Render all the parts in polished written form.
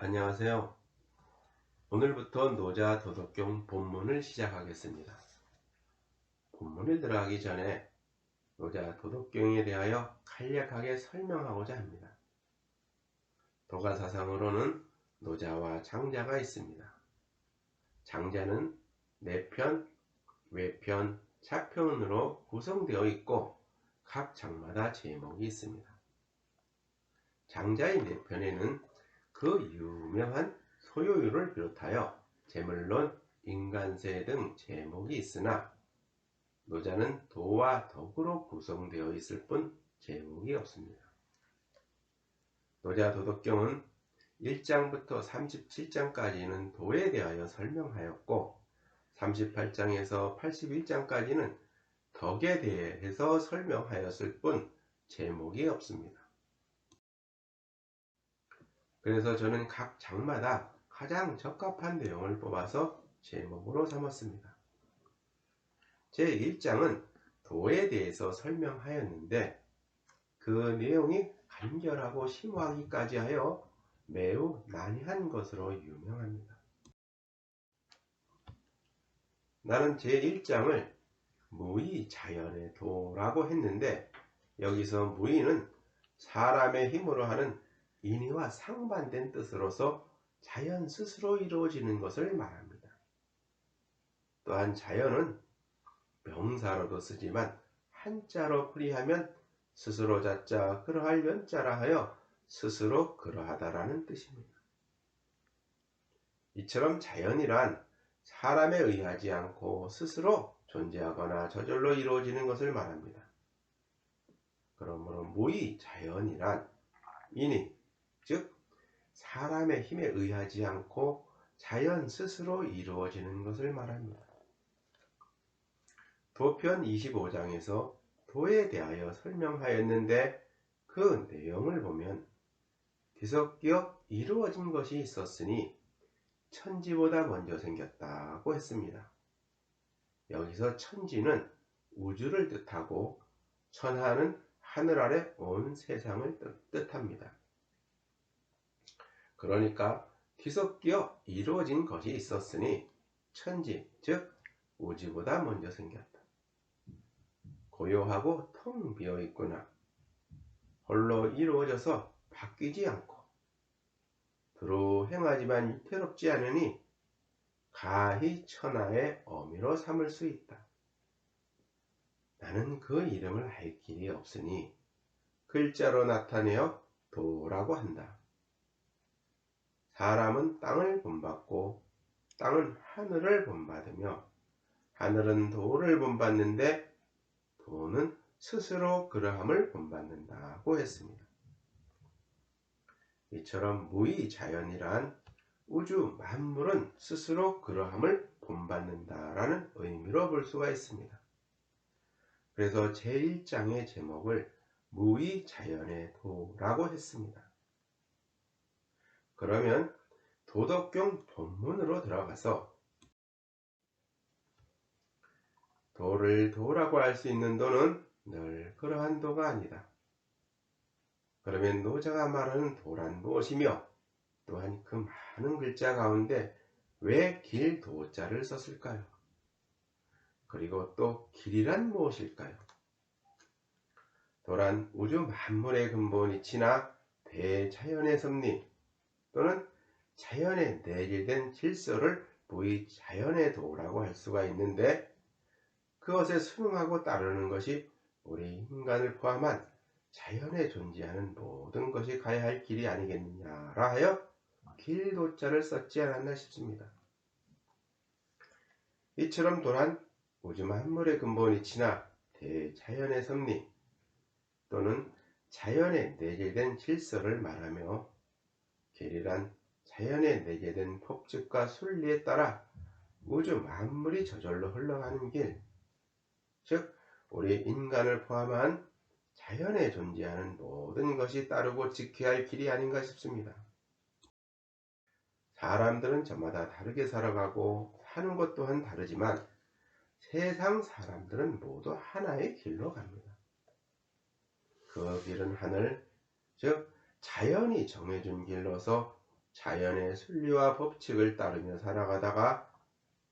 안녕하세요. 오늘부터 노자 도덕경 본문을 시작하겠습니다. 본문에 들어가기 전에 노자 도덕경에 대하여 간략하게 설명하고자 합니다. 도가사상으로는 노자와 장자가 있습니다. 장자는 내편, 외편, 차편으로 구성되어 있고 각 장마다 제목이 있습니다. 장자의 내편에는 그 유명한 소요율을 비롯하여 재물론, 인간세 등 제목이 있으나 노자는 도와 덕으로 구성되어 있을 뿐 제목이 없습니다. 노자 도덕경은 1장부터 37장까지는 도에 대하여 설명하였고 38장에서 81장까지는 덕에 대해서 설명하였을 뿐 제목이 없습니다. 그래서 저는 각 장마다 가장 적합한 내용을 뽑아서 제목으로 삼았습니다. 제1장은 도에 대해서 설명하였는데 그 내용이 간결하고 심오하기까지 하여 매우 난해한 것으로 유명합니다. 나는 제1장을 무의 자연의 도라고 했는데 여기서 무의는 사람의 힘으로 하는 인의와 상반된 뜻으로서 자연 스스로 이루어지는 것을 말합니다. 또한 자연은 명사로도 쓰지만 한자로 풀이하면 스스로 자자 그러할 연자라 하여 스스로 그러하다라는 뜻입니다. 이처럼 자연이란 사람에 의하지 않고 스스로 존재하거나 저절로 이루어지는 것을 말합니다. 그러므로 무의 자연이란 인의, 즉 사람의 힘에 의하지 않고 자연 스스로 이루어지는 것을 말합니다. 도편 25장에서 도에 대하여 설명하였는데 그 내용을 보면 뒤섞여 이루어진 것이 있었으니 천지보다 먼저 생겼다고 했습니다. 여기서 천지는 우주를 뜻하고 천하는 하늘 아래 온 세상을 뜻합니다. 그러니까 뒤섞여 이루어진 것이 있었으니 천지, 즉 우주보다 먼저 생겼다. 고요하고 텅 비어 있구나. 홀로 이루어져서 바뀌지 않고 두루 행하지만 위태롭지 않으니 가히 천하의 어미로 삼을 수 있다. 나는 그 이름을 알 길이 없으니 글자로 나타내어 도라고 한다. 사람은 땅을 본받고 땅은 하늘을 본받으며 하늘은 도를 본받는데 도는 스스로 그러함을 본받는다고 했습니다. 이처럼 무의 자연이란 우주 만물은 스스로 그러함을 본받는다라는 의미로 볼 수가 있습니다. 그래서 제1장의 제목을 무의 자연의 도라고 했습니다. 그러면 도덕경 본문으로 들어가서 도를 도라고 할 수 있는 도는 늘 그러한 도가 아니다. 그러면 노자가 말하는 도란 무엇이며 또한 그 많은 글자 가운데 왜 길도자를 썼을까요? 그리고 또 길이란 무엇일까요? 도란 우주 만물의 근본이치나 대자연의 섭리 또는 자연에 내재된 질서를 무의 자연의 도라고 할 수가 있는데 그것에 순응하고 따르는 것이 우리 인간을 포함한 자연에 존재하는 모든 것이 가야 할 길이 아니겠느냐라 하여 길도자를 썼지 않았나 싶습니다. 이처럼 도란 우주 만물의 근본이치나 대자연의 섭리 또는 자연에 내재된 질서를 말하며 길이란 자연에 내재된 법칙과 순리에 따라 우주 만물이 저절로 흘러가는 길, 즉 우리 인간을 포함한 자연에 존재하는 모든 것이 따르고 지켜야 할 길이 아닌가 싶습니다. 사람들은 저마다 다르게 살아가고 사는 것 또한 다르지만 세상 사람들은 모두 하나의 길로 갑니다. 그 길은 하늘, 즉 자연이 정해준 길로서 자연의 순리와 법칙을 따르며 살아가다가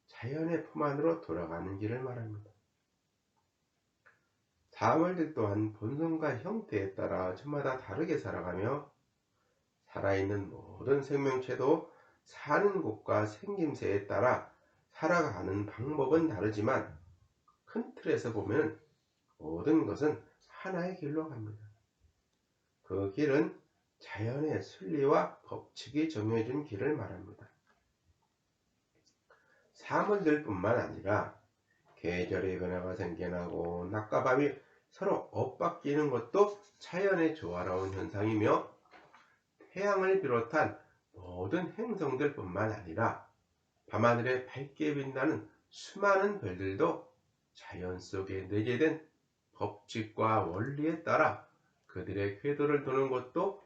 자연의 품 안으로 돌아가는 길을 말합니다. 사물들 또한 본성과 형태에 따라 저마다 다르게 살아가며 살아있는 모든 생명체도 사는 곳과 생김새에 따라 살아가는 방법은 다르지만 큰 틀에서 보면 모든 것은 하나의 길로 갑니다. 그 길은 자연의 순리와 법칙이 정해준 길을 말합니다. 사물들뿐만 아니라 계절의 변화가 생겨나고 낮과 밤이 서로 엇바뀌는 것도 자연의 조화로운 현상이며 태양을 비롯한 모든 행성들뿐만 아니라 밤하늘에 밝게 빛나는 수많은 별들도 자연 속에 내재된 법칙과 원리에 따라 그들의 궤도를 도는 것도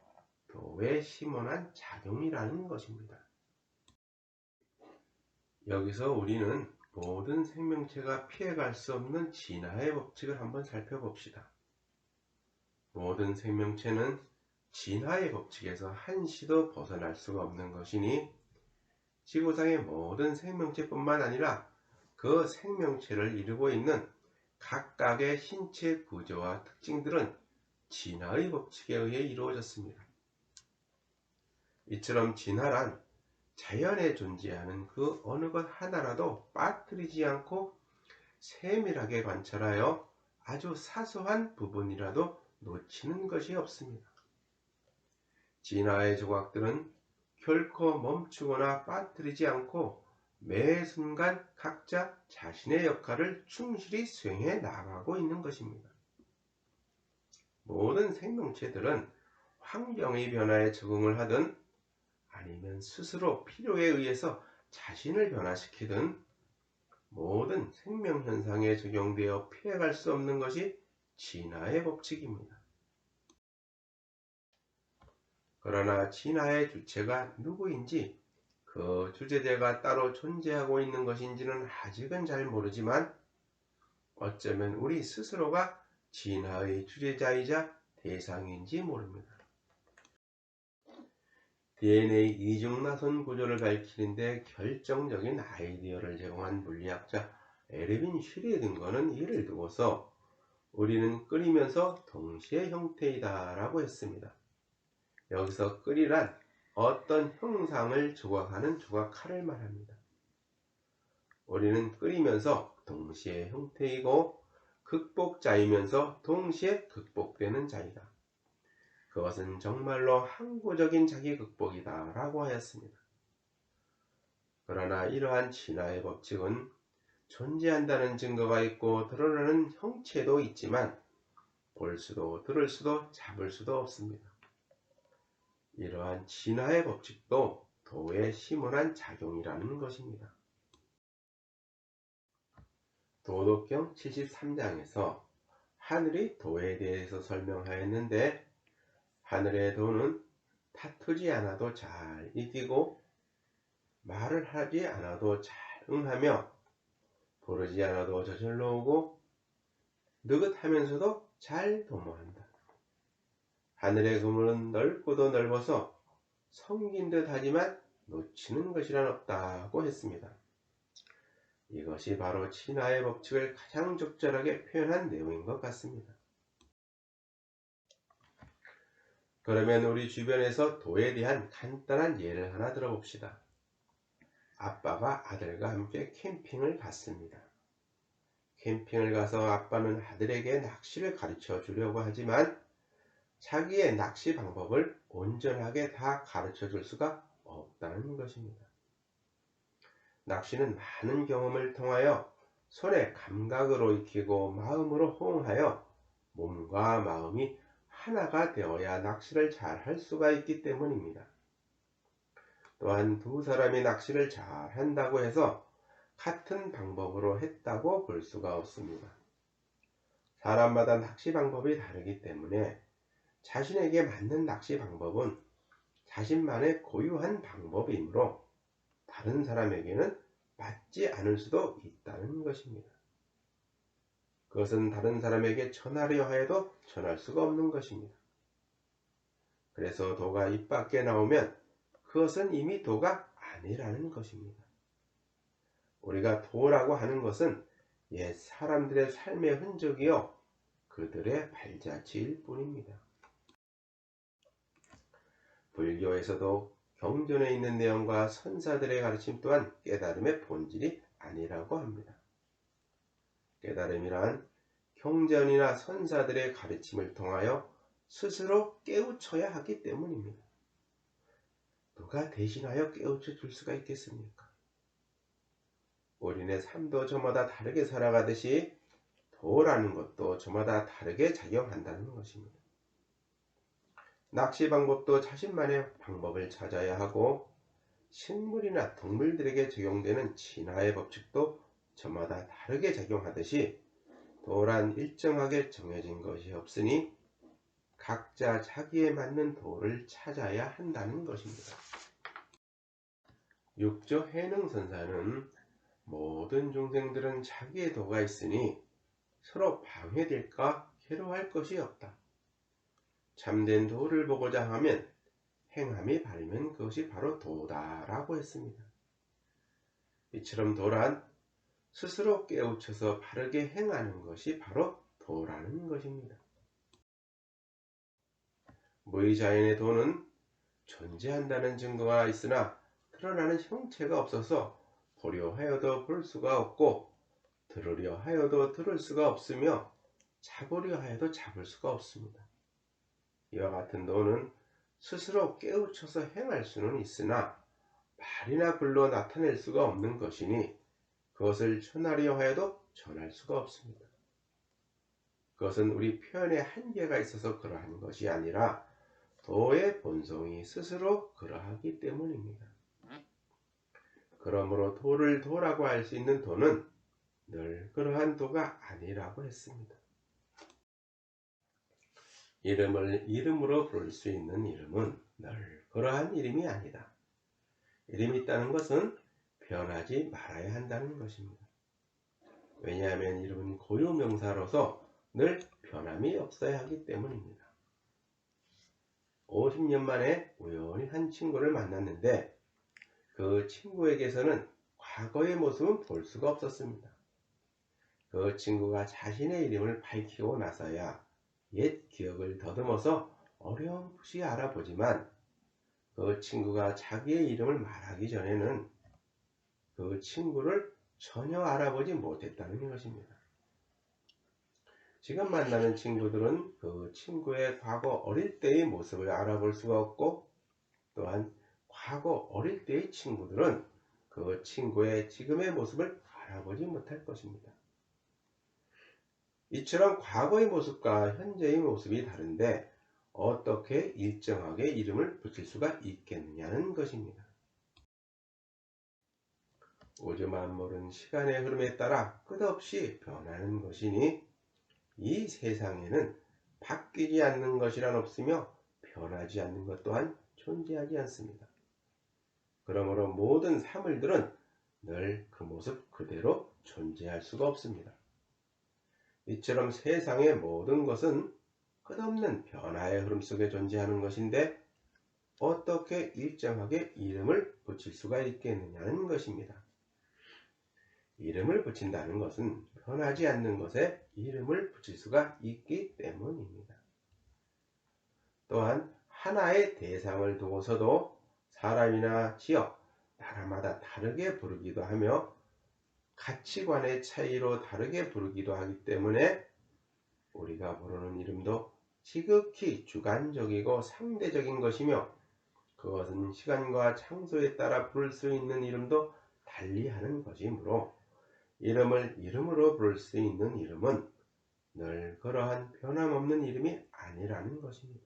도의 심원한 작용이라는 것입니다. 여기서 우리는 모든 생명체가 피해갈 수 없는 진화의 법칙을 한번 살펴봅시다. 모든 생명체는 진화의 법칙에서 한시도 벗어날 수가 없는 것이니 지구상의 모든 생명체뿐만 아니라 그 생명체를 이루고 있는 각각의 신체 구조와 특징들은 진화의 법칙에 의해 이루어졌습니다. 이처럼 진화란 자연에 존재하는 그 어느 것 하나라도 빠뜨리지 않고 세밀하게 관찰하여 아주 사소한 부분이라도 놓치는 것이 없습니다. 진화의 조각들은 결코 멈추거나 빠뜨리지 않고 매 순간 각자 자신의 역할을 충실히 수행해 나가고 있는 것입니다. 모든 생명체들은 환경의 변화에 적응을 하든 아니면 스스로 필요에 의해서 자신을 변화시키든 모든 생명현상에 적용되어 피해갈 수 없는 것이 진화의 법칙입니다. 그러나 진화의 주체가 누구인지 그 주제자가 따로 존재하고 있는 것인지는 아직은 잘 모르지만 어쩌면 우리 스스로가 진화의 주제자이자 대상인지 모릅니다. DNA 이중나선 구조를 밝히는 데 결정적인 아이디어를 제공한 물리학자 에르빈 슈레딩거는 이를 두고서 우리는 끓이면서 동시에 형태이다 라고 했습니다. 여기서 끓이란 어떤 형상을 조각하는 조각칼을 말합니다. 우리는 끓이면서 동시에 형태이고 극복자이면서 동시에 극복되는 자이다. 그것은 정말로 항구적인 자기 극복이다 라고 하였습니다. 그러나 이러한 진화의 법칙은 존재한다는 증거가 있고 드러나는 형체도 있지만 볼 수도 들을 수도 잡을 수도 없습니다. 이러한 진화의 법칙도 도의 심원한 작용이라는 것입니다. 도덕경 73장에서 하늘이 도에 대해서 설명하였는데 하늘의 도는 다투지 않아도 잘 이기고 말을 하지 않아도 잘 응하며 부르지 않아도 저절로 오고 느긋하면서도 잘 도모한다. 하늘의 그물은 넓고도 넓어서 섬긴 듯 하지만 놓치는 것이란 없다고 했습니다. 이것이 바로 진화의 법칙을 가장 적절하게 표현한 내용인 것 같습니다. 그러면 우리 주변에서 도에 대한 간단한 예를 하나 들어봅시다. 아빠가 아들과 함께 캠핑을 갔습니다. 캠핑을 가서 아빠는 아들에게 낚시를 가르쳐 주려고 하지만 자기의 낚시 방법을 온전하게 다 가르쳐 줄 수가 없다는 것입니다. 낚시는 많은 경험을 통하여 손의 감각으로 익히고 마음으로 호응하여 몸과 마음이 하나가 되어야 낚시를 잘 할 수가 있기 때문입니다. 또한 두 사람이 낚시를 잘 한다고 해서 같은 방법으로 했다고 볼 수가 없습니다. 사람마다 낚시 방법이 다르기 때문에 자신에게 맞는 낚시 방법은 자신만의 고유한 방법이므로 다른 사람에게는 맞지 않을 수도 있다는 것입니다. 그것은 다른 사람에게 전하려 하여도 전할 수가 없는 것입니다. 그래서 도가 입 밖에 나오면 그것은 이미 도가 아니라는 것입니다. 우리가 도라고 하는 것은 옛 사람들의 삶의 흔적이요 그들의 발자취일 뿐입니다. 불교에서도 경전에 있는 내용과 선사들의 가르침 또한 깨달음의 본질이 아니라고 합니다. 깨달음이란 경전이나 선사들의 가르침을 통하여 스스로 깨우쳐야 하기 때문입니다. 누가 대신하여 깨우쳐 줄 수가 있겠습니까? 우리네 삶도 저마다 다르게 살아가듯이 도라는 것도 저마다 다르게 작용한다는 것입니다. 낚시 방법도 자신만의 방법을 찾아야 하고 식물이나 동물들에게 적용되는 진화의 법칙도 저마다 다르게 작용하듯이 도란 일정하게 정해진 것이 없으니 각자 자기에 맞는 도를 찾아야 한다는 것입니다. 육조 해능선사는 모든 중생들은 자기의 도가 있으니 서로 방해될까 괴로워할 것이 없다. 참된 도를 보고자 하면 행함이 바르면 그것이 바로 도다라고 했습니다. 이처럼 도란 스스로 깨우쳐서 바르게 행하는 것이 바로 도라는 것입니다. 무의자연의 도는 존재한다는 증거가 있으나 드러나는 형체가 없어서 보려 하여도 볼 수가 없고 들으려 하여도 들을 수가 없으며 잡으려 하여도 잡을 수가 없습니다. 이와 같은 도는 스스로 깨우쳐서 행할 수는 있으나 말이나 글로 나타낼 수가 없는 것이니 그것을 전하려 하여도 전할 수가 없습니다. 그것은 우리 표현에 한계가 있어서 그러한 것이 아니라 도의 본성이 스스로 그러하기 때문입니다. 그러므로 도를 도라고 할 수 있는 도는 늘 그러한 도가 아니라고 했습니다. 이름을 이름으로 부를 수 있는 이름은 늘 그러한 이름이 아니다. 이름이 있다는 것은 변하지 말아야 한다는 것입니다. 왜냐하면 이름은 고유명사로서 늘 변함이 없어야 하기 때문입니다. 50년 만에 우연히 한 친구를 만났는데 그 친구에게서는 과거의 모습은 볼 수가 없었습니다. 그 친구가 자신의 이름을 밝히고 나서야 옛 기억을 더듬어서 어렴풋이 알아보지만 그 친구가 자기의 이름을 말하기 전에는 그 친구를 전혀 알아보지 못했다는 것입니다. 지금 만나는 친구들은 그 친구의 과거 어릴 때의 모습을 알아볼 수가 없고 또한 과거 어릴 때의 친구들은 그 친구의 지금의 모습을 알아보지 못할 것입니다. 이처럼 과거의 모습과 현재의 모습이 다른데 어떻게 일정하게 이름을 붙일 수가 있겠느냐는 것입니다. 우주 만물은 시간의 흐름에 따라 끝없이 변하는 것이니 이 세상에는 바뀌지 않는 것이란 없으며 변하지 않는 것 또한 존재하지 않습니다. 그러므로 모든 사물들은 늘 그 모습 그대로 존재할 수가 없습니다. 이처럼 세상의 모든 것은 끝없는 변화의 흐름 속에 존재하는 것인데 어떻게 일정하게 이름을 붙일 수가 있겠느냐는 것입니다. 이름을 붙인다는 것은 변하지 않는 것에 이름을 붙일 수가 있기 때문입니다. 또한 하나의 대상을 두고서도 사람이나 지역, 나라마다 다르게 부르기도 하며 가치관의 차이로 다르게 부르기도 하기 때문에 우리가 부르는 이름도 지극히 주관적이고 상대적인 것이며 그것은 시간과 장소에 따라 부를 수 있는 이름도 달리하는 것이므로 이름을 이름으로 부를 수 있는 이름은 늘 그러한 변함없는 이름이 아니라는 것입니다.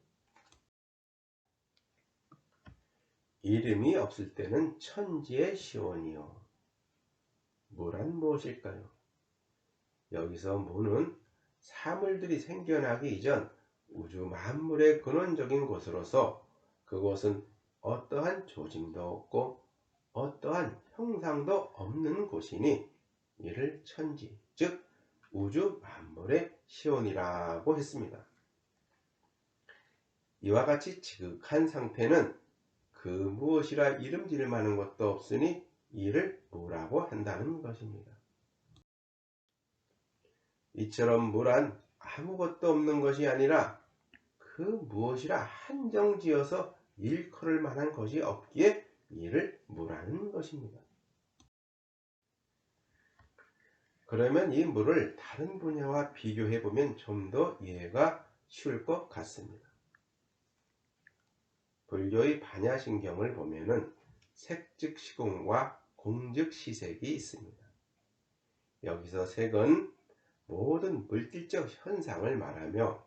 이름이 없을 때는 천지의 시원이요. 무란 무엇일까요? 여기서 무는 사물들이 생겨나기 이전 우주 만물의 근원적인 곳으로서 그곳은 어떠한 조짐도 없고 어떠한 형상도 없는 곳이니 이를 천지, 즉 우주 만물의 시온이라고 했습니다. 이와 같이 지극한 상태는 그 무엇이라 이름질 만한 것도 없으니 이를 무라고 한다는 것입니다. 이처럼 무란 아무것도 없는 것이 아니라 그 무엇이라 한정지어서 일컬을 만한 것이 없기에 이를 무라는 것입니다. 그러면 이 무를 다른 분야와 비교해 보면 좀 더 이해가 쉬울 것 같습니다. 불교의 반야신경을 보면은 색즉 시공과 공즉 시색이 있습니다. 여기서 색은 모든 물질적 현상을 말하며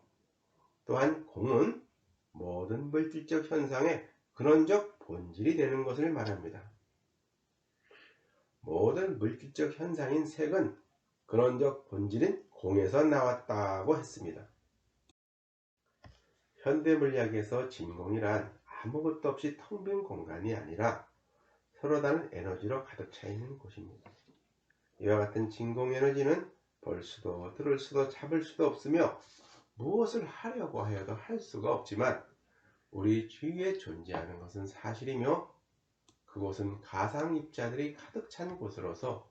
또한 공은 모든 물질적 현상의 근원적 본질이 되는 것을 말합니다. 모든 물질적 현상인 색은 근원적 본질인 공에서 나왔다고 했습니다. 현대물리학에서 진공이란 아무것도 없이 텅 빈 공간이 아니라 서로 다른 에너지로 가득 차 있는 곳입니다. 이와 같은 진공 에너지는 볼 수도 들을 수도 잡을 수도 없으며 무엇을 하려고 하여도 할 수가 없지만 우리 주위에 존재하는 것은 사실이며 그곳은 가상 입자들이 가득 찬 곳으로서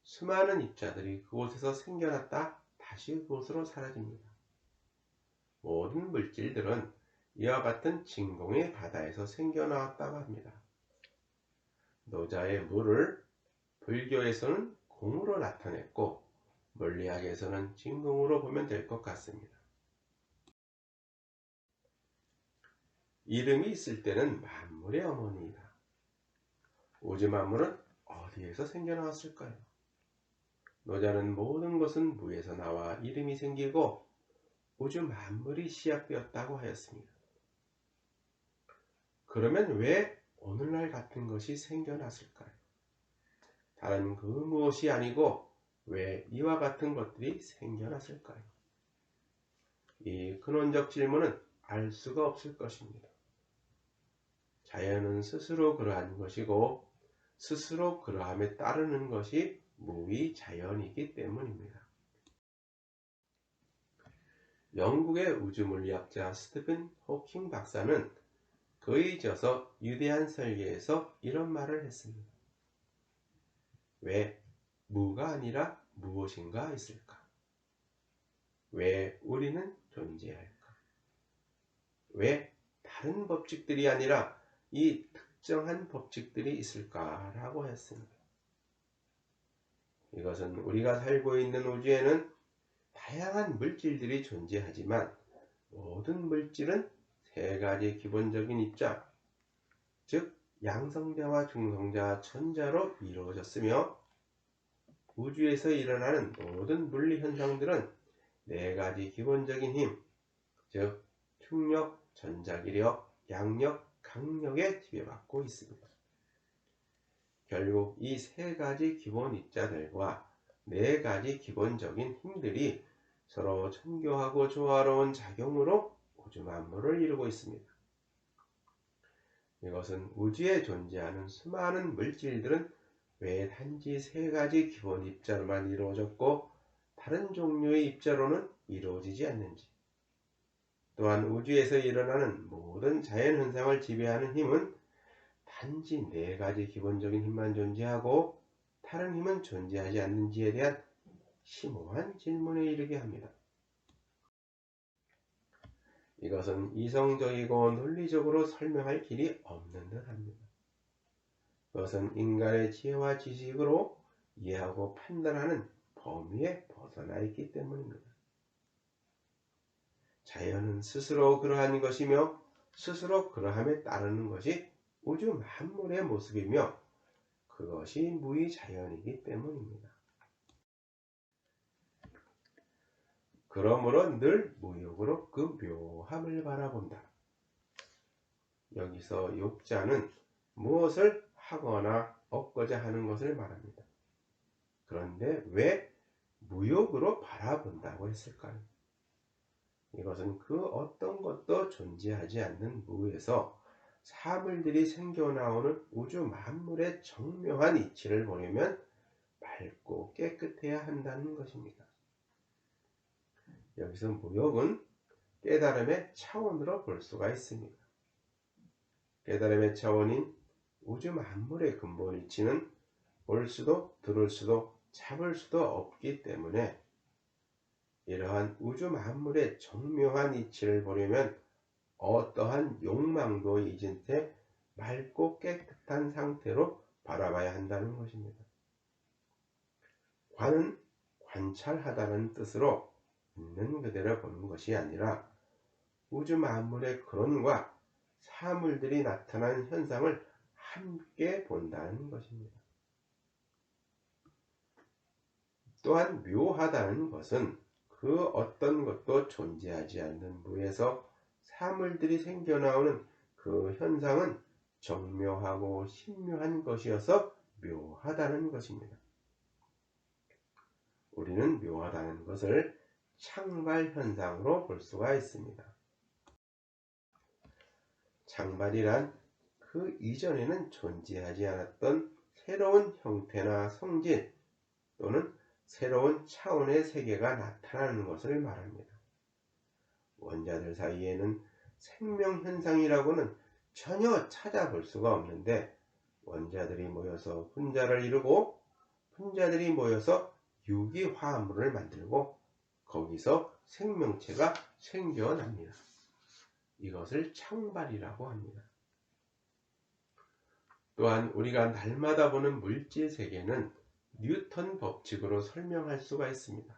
수많은 입자들이 그곳에서 생겨났다 다시 그곳으로 사라집니다. 모든 물질들은 이와 같은 진공의 바다에서 생겨나왔다고 합니다. 노자의 무를 불교에서는 공으로 나타냈고 물리학에서는 진공으로 보면 될 것 같습니다. 이름이 있을 때는 만물의 어머니이다. 우주 만물은 어디에서 생겨나왔을까요? 노자는 모든 것은 무에서 나와 이름이 생기고 우주 만물이 시작되었다고 하였습니다. 그러면 왜 오늘날 같은 것이 생겨났을까요? 다른 그 무엇이 아니고 왜 이와 같은 것들이 생겨났을까요? 이 근원적 질문은 알 수가 없을 것입니다. 자연은 스스로 그러한 것이고 스스로 그러함에 따르는 것이 무의 자연이기 때문입니다. 영국의 우주물리학자 스티븐 호킹 박사는 그에 이어서 위대한 설계에서 이런 말을 했습니다. 왜 무가 아니라 무엇인가 있을까? 왜 우리는 존재할까? 왜 다른 법칙들이 아니라 이 특정한 법칙들이 있을까라고 했습니다. 이것은 우리가 살고 있는 우주에는 다양한 물질들이 존재하지만 모든 물질은 세 가지 기본적인 입자, 즉 양성자와 중성자, 천자로 이루어졌으며 우주에서 일어나는 모든 물리 현상들은 네 가지 기본적인 힘, 즉 충력, 전자기력, 양력, 강력에 지배받고 있습니다. 결국 이 세 가지 기본 입자들과 네 가지 기본적인 힘들이 서로 청교하고 조화로운 작용으로 우주 만물을 이루고 있습니다. 이것은 우주에 존재하는 수많은 물질들은 왜 단지 세 가지 기본 입자로만 이루어졌고 다른 종류의 입자로는 이루어지지 않는지, 또한 우주에서 일어나는 모든 자연현상을 지배하는 힘은 단지 네 가지 기본적인 힘만 존재하고 다른 힘은 존재하지 않는지에 대한 심오한 질문에 이르게 합니다. 이것은 이성적이고 논리적으로 설명할 길이 없는 듯 합니다. 그것은 인간의 지혜와 지식으로 이해하고 판단하는 범위에 벗어나 있기 때문입니다. 자연은 스스로 그러한 것이며 스스로 그러함에 따르는 것이 우주 만물의 모습이며 그것이 무의 자연이기 때문입니다. 그러므로 늘 무욕으로 그 묘함을 바라본다. 여기서 욕자는 무엇을 하거나 얻고자 하는 것을 말합니다. 그런데 왜 무욕으로 바라본다고 했을까요? 이것은 그 어떤 것도 존재하지 않는 무에서 사물들이 생겨나오는 우주 만물의 정묘한 이치를 보려면 맑고 깨끗해야 한다는 것입니다. 여기서 무욕은 깨달음의 차원으로 볼 수가 있습니다. 깨달음의 차원인 우주 만물의 근본 이치는 볼 수도 들을 수도 잡을 수도 없기 때문에 이러한 우주 만물의 정묘한 이치를 보려면 어떠한 욕망도 잊은 채 맑고 깨끗한 상태로 바라봐야 한다는 것입니다. 관은 관찰하다는 뜻으로 있는 그대로 보는 것이 아니라 우주 만물의 근원과 사물들이 나타난 현상을 함께 본다는 것입니다. 또한 묘하다는 것은 그 어떤 것도 존재하지 않는 무에서 사물들이 생겨나오는 그 현상은 정묘하고 신묘한 것이어서 묘하다는 것입니다. 우리는 묘하다는 것을 창발현상으로 볼 수가 있습니다. 창발이란 그 이전에는 존재하지 않았던 새로운 형태나 성질 또는 새로운 차원의 세계가 나타나는 것을 말합니다. 원자들 사이에는 생명현상이라고는 전혀 찾아볼 수가 없는데 원자들이 모여서 분자를 이루고 분자들이 모여서 유기화합물을 만들고 거기서 생명체가 생겨납니다. 이것을 창발이라고 합니다. 또한 우리가 날마다 보는 물질세계는 뉴턴 법칙으로 설명할 수가 있습니다.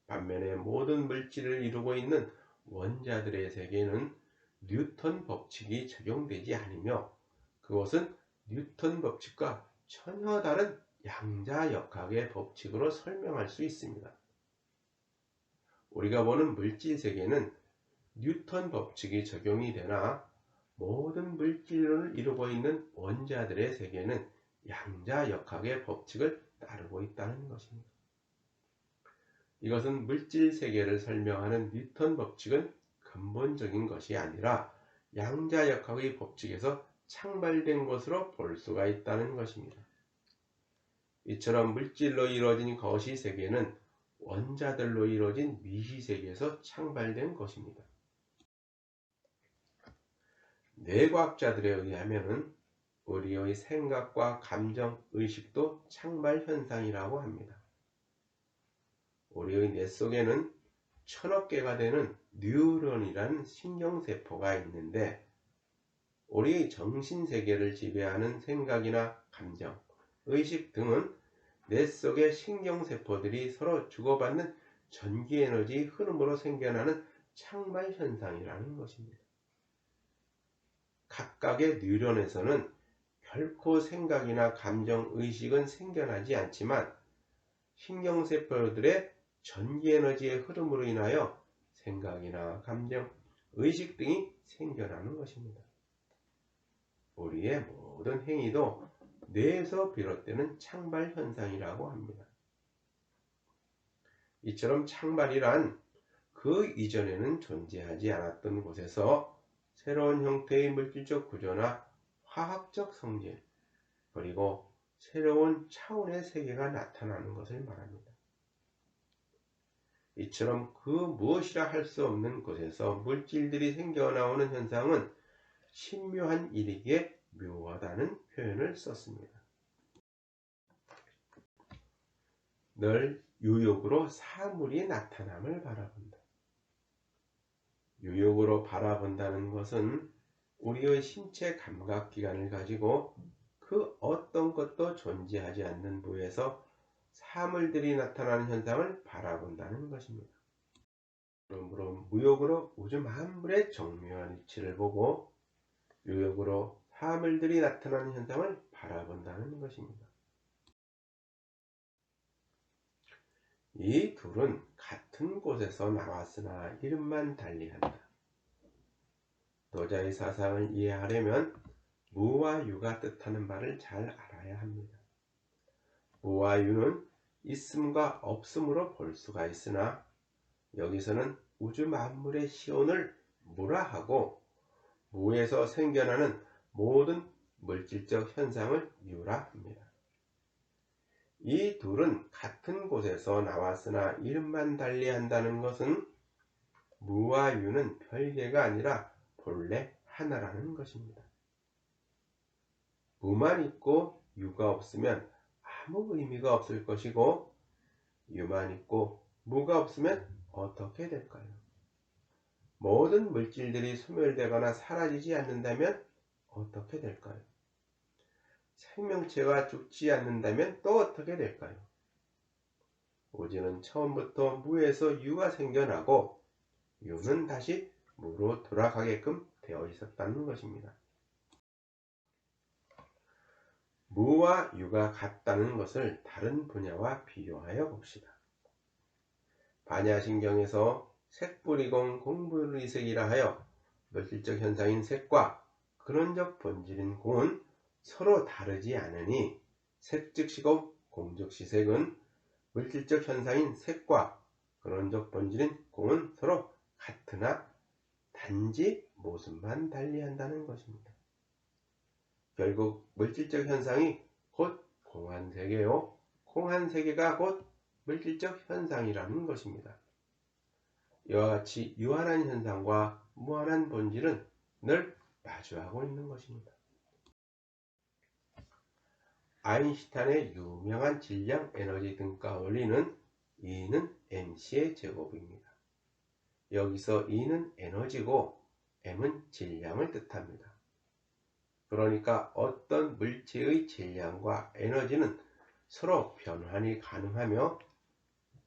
반면에 모든 물질을 이루고 있는 원자들의 세계는 뉴턴 법칙이 적용되지 않으며 그것은 뉴턴 법칙과 전혀 다른 양자역학의 법칙으로 설명할 수 있습니다. 우리가 보는 물질세계는 뉴턴 법칙이 적용이 되나 모든 물질을 이루고 있는 원자들의 세계는 양자역학의 법칙을 따르고 있다는 것입니다. 이것은 물질세계를 설명하는 뉴턴 법칙은 근본적인 것이 아니라 양자역학의 법칙에서 창발된 것으로 볼 수가 있다는 것입니다. 이처럼 물질로 이루어진 거시세계는 원자들로 이루어진 미시세계에서 창발된 것입니다. 뇌과학자들에 의하면 우리의 생각과 감정, 의식도 창발현상이라고 합니다. 우리의 뇌 속에는 1000억 개가 되는 뉴런이라는 신경세포가 있는데 우리의 정신세계를 지배하는 생각이나 감정, 의식 등은 뇌 속의 신경세포들이 서로 주고받는 전기에너지 흐름으로 생겨나는 창발현상이라는 것입니다. 각각의 뉴런에서는 결코 생각이나 감정, 의식은 생겨나지 않지만 신경세포들의 전기에너지의 흐름으로 인하여 생각이나 감정, 의식 등이 생겨나는 것입니다. 우리의 모든 행위도 뇌에서 비롯되는 창발현상이라고 합니다. 이처럼 창발이란 그 이전에는 존재하지 않았던 곳에서 새로운 형태의 물질적 구조나 화학적 성질, 그리고 새로운 차원의 세계가 나타나는 것을 말합니다. 이처럼 그 무엇이라 할 수 없는 곳에서 물질들이 생겨나오는 현상은 신묘한 일이기에 묘하다는 표현을 썼습니다. 늘 유욕으로 사물이 나타남을 바라본다. 유욕으로 바라본다는 것은 우리의 신체 감각기관을 가지고 그 어떤 것도 존재하지 않는 무에서 사물들이 나타나는 현상을 바라본다는 것입니다. 그러므로 무욕으로 우주 만물의 정묘한 이치를 보고 유욕으로 사물들이 나타나는 현상을 바라본다는 것입니다. 이 둘은 같은 곳에서 나왔으나 이름만 달리한다. 도자의 사상을 이해하려면 무와 유가 뜻하는 바를 잘 알아야 합니다. 무와 유는 있음과 없음으로 볼 수가 있으나 여기서는 우주 만물의 시온을 무라 하고 무에서 생겨나는 모든 물질적 현상을 유라 합니다. 이 둘은 같은 곳에서 나왔으나 이름만 달리한다는 것은 무와 유는 별개가 아니라 본래 하나라는 것입니다. 무만 있고 유가 없으면 아무 의미가 없을 것이고, 유만 있고 무가 없으면 어떻게 될까요? 모든 물질들이 소멸되거나 사라지지 않는다면 어떻게 될까요? 생명체가 죽지 않는다면 또 어떻게 될까요? 우주는 처음부터 무에서 유가 생겨나고 유는 다시 무로 돌아가게끔 되어 있었다는 것입니다. 무와 유가 같다는 것을 다른 분야와 비교하여 봅시다. 반야신경에서 색불이공 공불이색이라 하여 물질적 현상인 색과 근원적 본질인 공은 서로 다르지 않으니 색 즉시 공, 공 즉시 색은 물질적 현상인 색과 근원적 본질인 공은 서로 같으나 단지 모습만 달리한다는 것입니다. 결국 물질적 현상이 곧 공한세계요, 공한세계가 곧 물질적 현상이라는 것입니다. 이와 같이 유한한 현상과 무한한 본질은 늘 마주하고 있는 것입니다. 아인슈타인의 유명한 질량, 에너지 등가 원리는 E는 mc의 제곱입니다. 여기서 E는 에너지고 m은 질량을 뜻합니다. 그러니까 어떤 물체의 질량과 에너지는 서로 변환이 가능하며,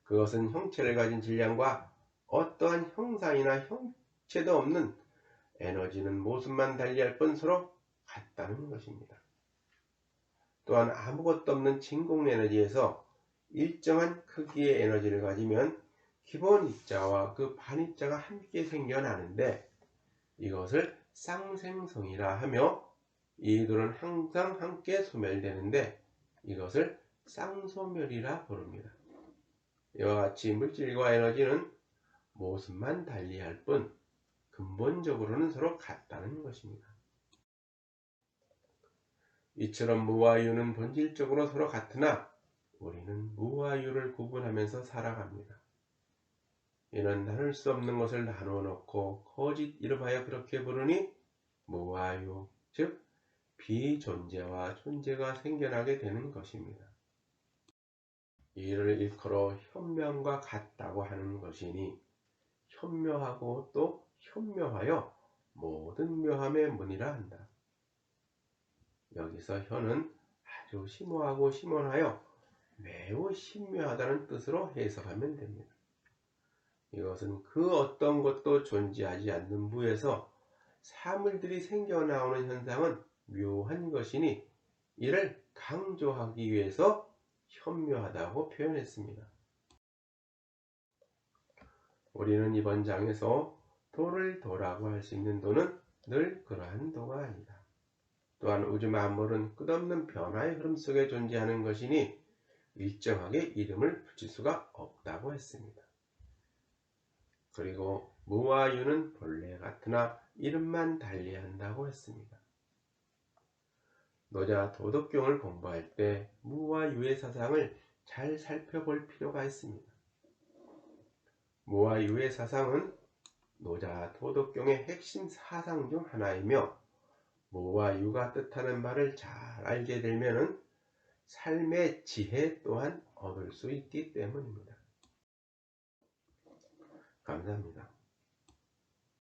그것은 형체를 가진 질량과 어떠한 형상이나 형체도 없는 에너지는 모습만 달리할 뿐 서로 같다는 것입니다. 또한 아무것도 없는 진공 에너지에서 일정한 크기의 에너지를 가지면 기본 입자와 그 반입자가 함께 생겨나는데, 이것을 쌍생성이라 하며, 이들은 항상 함께 소멸되는데 이것을 쌍소멸이라 부릅니다. 이와 같이 물질과 에너지는 모습만 달리할 뿐 근본적으로는 서로 같다는 것입니다. 이처럼 무와 유는 본질적으로 서로 같으나 우리는 무와 유를 구분하면서 살아갑니다. 이는 나눌 수 없는 것을 나누어 놓고 거짓 이름하여 그렇게 부르니 무와 유, 즉 비존재와 존재가 생겨나게 되는 것입니다. 이를 일컬어 현명과 같다고 하는 것이니, 현묘하고 또 현묘하여 모든 묘함의 문이라 한다. 여기서 현은 아주 심오하고 심원하여 매우 신묘하다는 뜻으로 해석하면 됩니다. 이것은 그 어떤 것도 존재하지 않는 무에서 사물들이 생겨나오는 현상은 묘한 것이니, 이를 강조하기 위해서 현묘하다고 표현했습니다. 우리는 이번 장에서 도를 도라고 할 수 있는 도는 늘 그러한 도가 아니다. 또한 우주 만물은 끝없는 변화의 흐름 속에 존재하는 것이니 일정하게 이름을 붙일 수가 없다고 했습니다. 그리고 무와 유는 본래 같으나 이름만 달리한다고 했습니다. 노자 도덕경을 공부할 때 무와 유의 사상을 잘 살펴볼 필요가 있습니다. 무와 유의 사상은 노자 도덕경의 핵심 사상 중 하나이며, 무와 유가 뜻하는 바를 잘 알게 되면 삶의 지혜 또한 얻을 수 있기 때문입니다. 감사합니다.